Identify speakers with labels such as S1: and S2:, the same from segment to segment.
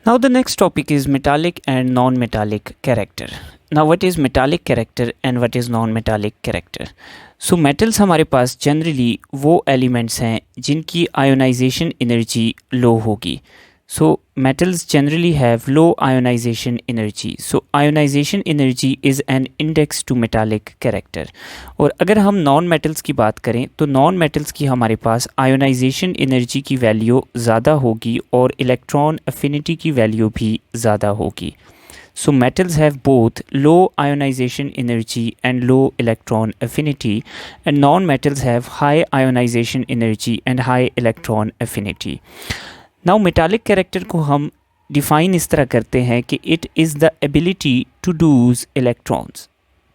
S1: Now the next topic is metallic and non-metallic character. Now what is metallic character and what is non-metallic character? So metals हमारे पास generally वो elements हैं जिनकी ionization energy low होगी. So metals generally have low ionization energy. So ionization energy is an index to metallic character. और अगर हम non metals की बात करें तो नॉन मेटल्स की हमारे पास आयोनाइजेशन एनर्जी की वैल्यू ज़्यादा होगी और इलेक्ट्रॉन अफिनिटी की वैल्यू भी ज़्यादा होगी. So metals have both low ionization energy and low electron affinity, and non-metals have high ionization energy and high electron affinity. Now metallic character को हम डिफ़ाइन इस तरह करते हैं कि it is the ability to lose electrons.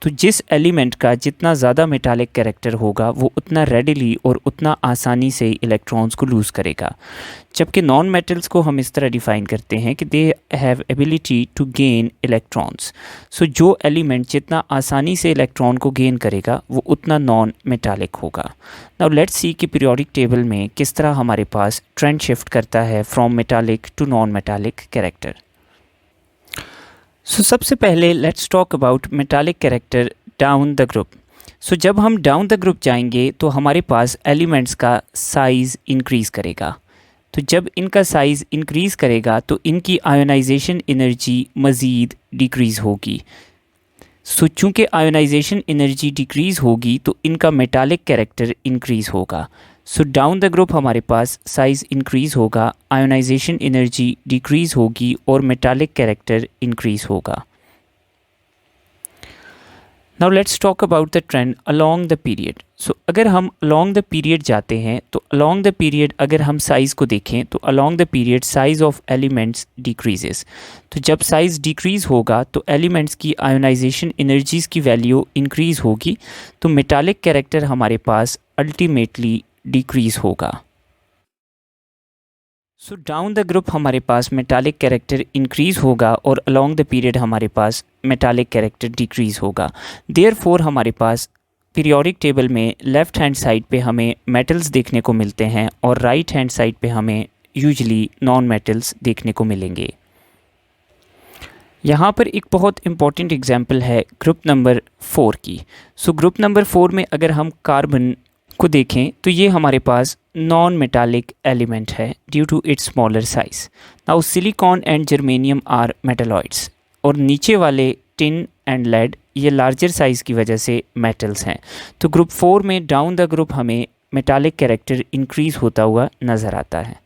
S1: तो जिस element का जितना ज़्यादा मेटालिक कैरेक्टर होगा वो उतना रेडिली और उतना आसानी से इलेक्ट्रॉन्स को लूज़ करेगा, जबकि नॉन मेटल्स को हम इस तरह डिफ़ाइन करते हैं कि they have ability to gain electrons. So जो एलिमेंट जितना आसानी से इलेक्ट्रॉन को गेन करेगा वो उतना नॉन मेटालिक होगा. नाउ लेट्स सी कि पीरियोडिक टेबल में किस तरह हमारे पास ट्रेंड शिफ्ट करता है from metallic to non metallic character. So सबसे पहले let's talk about metallic character down the group. So जब हम डाउन द ग्रुप जाएंगे तो हमारे पास एलिमेंट्स का साइज़ इंक्रीज़ करेगा. तो जब इनका साइज़ इंक्रीज़ करेगा तो इनकी आयोनाइजेशन एनर्जी मज़ीद डिक्रीज़ होगी. सो चूँकि आयोनाइजेशन एनर्जी डिक्रीज़ होगी तो इनका मेटालिक कैरेक्टर इंक्रीज़ होगा. सो डाउन द ग्रुप हमारे पास साइज़ इंक्रीज़ होगा, आयोनाइजेशन एनर्जी डिक्रीज़ होगी और मेटालिक कैरेक्टर इंक्रीज़ होगा. Now let's talk about the trend along the period. So अगर हम अलोंग द पीरियड जाते हैं तो अलोंग द पीरियड अगर हम साइज़ को देखें तो along the period size of elements decreases. तो जब साइज़ डिक्रीज़ होगा तो एलिमेंट्स की आयोनाइजेशन एनर्जीज़ की वैल्यू इंक्रीज़ होगी, तो मेटालिक कैरेक्टर हमारे पास अल्टीमेटली डिक्रीज़ होगा. सो डाउन द ग्रुप हमारे पास मेटालिक कैरेक्टर इंक्रीज़ होगा और अलोंग द पीरियड हमारे पास मेटालिक कैरेक्टर डिक्रीज़ होगा. देयरफॉर हमारे पास पीरियोडिक टेबल में लेफ़्ट हैंड साइड पे हमें मेटल्स देखने को मिलते हैं और राइट हैंड साइड पे हमें यूजुअली नॉन मेटल्स देखने को मिलेंगे. यहाँ पर एक बहुत इम्पॉर्टेंट एग्जांपल है ग्रुप नंबर 4 की. सो ग्रुप नंबर 4 में अगर हम कार्बन को देखें तो ये हमारे पास नॉन मेटालिक एलिमेंट है due to its smaller size. Now silicon and germanium are metalloids और नीचे वाले टिन एंड लेड ये लार्जर साइज़ की वजह से मेटल्स हैं. तो ग्रुप 4 में डाउन द ग्रुप हमें मेटालिक कैरेक्टर इंक्रीज़ होता हुआ नज़र आता है.